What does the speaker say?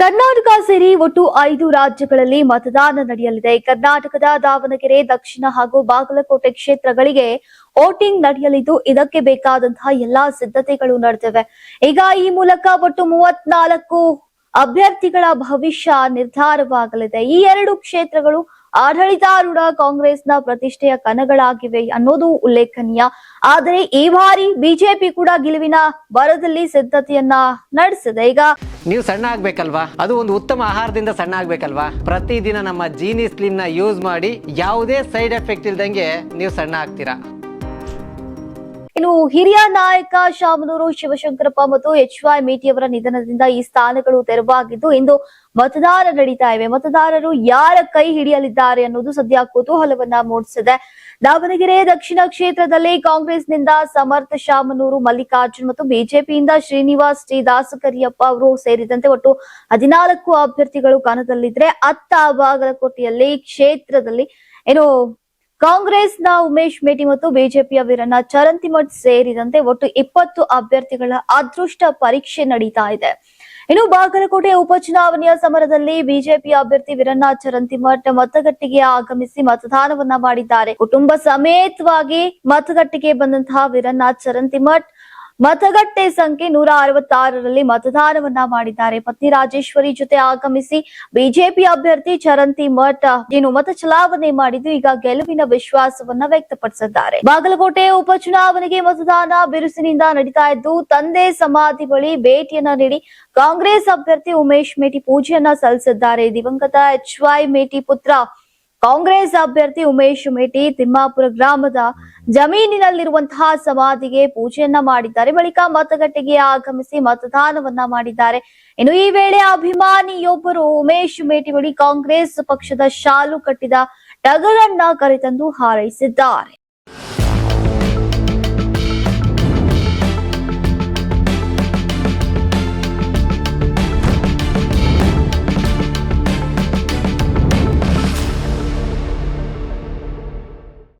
ಕರ್ನಾಟಕ ಸೇರಿ ಒಟ್ಟು 5 ರಾಜ್ಯಗಳಲ್ಲಿ ಮತದಾನ ನಡೆಯಲಿದೆ. ಕರ್ನಾಟಕದ ದಾವಣಗೆರೆ, ದಕ್ಷಿಣ ಹಾಗೂ ಬಾಗಲಕೋಟೆ ಕ್ಷೇತ್ರಗಳಿಗೆ ವೋಟಿಂಗ್ ನಡೆಯಲಿದ್ದು, ಇದಕ್ಕೆ ಬೇಕಾದಂತಹ ಎಲ್ಲಾ ಸಿದ್ಧತೆಗಳು ನಡೆದಿವೆ. ಈಗ ಈ ಮೂಲಕ ಒಟ್ಟು 34 ಅಭ್ಯರ್ಥಿಗಳ ಭವಿಷ್ಯ ನಿರ್ಧಾರವಾಗಲಿದೆ. ಈ 2 ಕ್ಷೇತ್ರಗಳು ಆಡಳಿತಾರೂಢ ಕಾಂಗ್ರೆಸ್ನ ಪ್ರತಿಷ್ಠೆಯ ಕಣಗಳಾಗಿವೆ ಅನ್ನೋದು ಉಲ್ಲೇಖನೀಯ. ಆದರೆ ಈ ಬಾರಿ ಬಿಜೆಪಿ ಕೂಡ ಗೆಲುವಿನ ಬರದಲ್ಲಿ ಸಿದ್ಧತೆಯನ್ನ ನಡೆಸಿದೆ. ಈಗ ನೀವು ಸಣ್ಣ ಆಗ್ಬೇಕಲ್ವಾ, ಅದು ಒಂದು ಉತ್ತಮ ಆಹಾರದಿಂದ ಸಣ್ಣ ಆಗ್ಬೇಕಲ್ವಾ. ಪ್ರತಿದಿನ ನಮ್ಮ ಜೀನಿ ಸ್ಲಿಮ್ ನ ಯೂಸ್ ಮಾಡಿ ಯಾವುದೇ ಸೈಡ್ ಎಫೆಕ್ಟ್ ಇಲ್ದಂಗೆ ನೀವು ಸಣ್ಣ ಆಗ್ತೀರಾ. ಇನ್ನು ಹಿರಿಯ ನಾಯಕ ಶಾಮನೂರು ಶಿವಶಂಕರಪ್ಪ ಮತ್ತು HY ಮೇಟಿಯವರ ನಿಧನದಿಂದ ಈ ಸ್ಥಾನಗಳು ತೆರವಾಗಿದ್ದು, ಇಂದು ಮತದಾನ ನಡೀತಾ ಇವೆ. ಮತದಾರರು ಯಾರ ಕೈ ಹಿಡಿಯಲಿದ್ದಾರೆ ಅನ್ನೋದು ಸದ್ಯ ಕುತೂಹಲವನ್ನ ಮೂಡಿಸಿದೆ. ದಾವಣಗೆರೆ ದಕ್ಷಿಣ ಕ್ಷೇತ್ರದಲ್ಲಿ ಕಾಂಗ್ರೆಸ್ನಿಂದ ಸಮರ್ಥ ಶಾಮನೂರು, ಮಲ್ಲಿಕಾರ್ಜುನ್ ಮತ್ತು ಬಿಜೆಪಿಯಿಂದ ಶ್ರೀನಿವಾಸ್ ಟಿ ದಾಸಕರಿಯಪ್ಪ ಅವರು ಸೇರಿದಂತೆ ಒಟ್ಟು 14 ಅಭ್ಯರ್ಥಿಗಳು ಕಣದಲ್ಲಿದ್ರೆ, ಅತ್ತ ಬಾಗಲಕೋಟೆಯಲ್ಲಿ ಕ್ಷೇತ್ರದಲ್ಲಿ ಕಾಂಗ್ರೆಸ್ನ ಉಮೇಶ್ ಮೇಟಿ ಮತ್ತು ಬಿಜೆಪಿಯ ವೀರಣ್ಣ ಚರಂತಿಮಠ್ ಸೇರಿದಂತೆ ಒಟ್ಟು 20 ಅಭ್ಯರ್ಥಿಗಳ ಅದೃಷ್ಟ ಪರೀಕ್ಷೆ ನಡೀತಾ ಇದೆ. ಇನ್ನು ಬಾಗಲಕೋಟೆ ಉಪಚುನಾವಣೆಯ ಸಮರದಲ್ಲಿ ಬಿಜೆಪಿ ಅಭ್ಯರ್ಥಿ ವೀರಣ್ಣ ಚರಂತಿಮಠ್ ಮತಗಟ್ಟೆಗೆ ಆಗಮಿಸಿ ಮತದಾನವನ್ನ ಮಾಡಿದ್ದಾರೆ. ಕುಟುಂಬ ಸಮೇತವಾಗಿ ಮತಗಟ್ಟೆಗೆ ಬಂದಂತಹ ವೀರಣ್ಣ ಚರಂತಿಮಠ್ ಮತಗಟ್ಟೆ ಸಂಖ್ಯೆ 166ರಲ್ಲಿ ಮತದಾನವನ್ನ ಮಾಡಿದ್ದಾರೆ. ಪತ್ನಿ ರಾಜೇಶ್ವರಿ ಜೊತೆ ಆಗಮಿಸಿ ಬಿಜೆಪಿ ಅಭ್ಯರ್ಥಿ ಚರಂತಿಮಠ್ ಮತ ಚಲಾವಣೆ ಮಾಡಿದ್ದು, ಈಗ ಗೆಲುವಿನ ವಿಶ್ವಾಸವನ್ನ ವ್ಯಕ್ತಪಡಿಸಿದ್ದಾರೆ. ಬಾಗಲಕೋಟೆ ಉಪಚುನಾವಣೆಗೆ ಮತದಾನ ಬಿರುಸಿನಿಂದ ನಡೀತಾ ಇದ್ದು, ತಂದೆ ಸಮಾಧಿ ಬಳಿ ಭೇಟಿಯನ್ನ ನೀಡಿ ಕಾಂಗ್ರೆಸ್ ಅಭ್ಯರ್ಥಿ ಉಮೇಶ್ ಮೇಟಿ ಪೂಜೆಯನ್ನ ಸಲ್ಲಿಸಿದ್ದಾರೆ. ದಿವಂಗತ HY ಮೇಟಿ ಪುತ್ರ ಕಾಂಗ್ರೆಸ್ ಅಭ್ಯರ್ಥಿ ಉಮೇಶ್ ಮೇಟಿ ತಿಮ್ಮಾಪುರ ಗ್ರಾಮದ ಜಮೀನಿನಲ್ಲಿರುವಂತಹ ಸಮಾಧಿಗೆ ಪೂಜೆಯನ್ನ ಮಾಡಿದ್ದಾರೆ. ಬಳಿಕ ಮತಗಟ್ಟೆಗೆ ಆಗಮಿಸಿ ಮತದಾನವನ್ನ ಮಾಡಿದ್ದಾರೆ. ಇನ್ನು ಈ ವೇಳೆ ಅಭಿಮಾನಿಯೊಬ್ಬರು ಉಮೇಶ್ ಮೇಟಿ ಬಳಿ ಕಾಂಗ್ರೆಸ್ ಪಕ್ಷದ ಶಾಲು ಕಟ್ಟಿದ ಟಗರನ್ನ ಕರೆತಂದು ಹಾರೈಸಿದ್ದಾರೆ.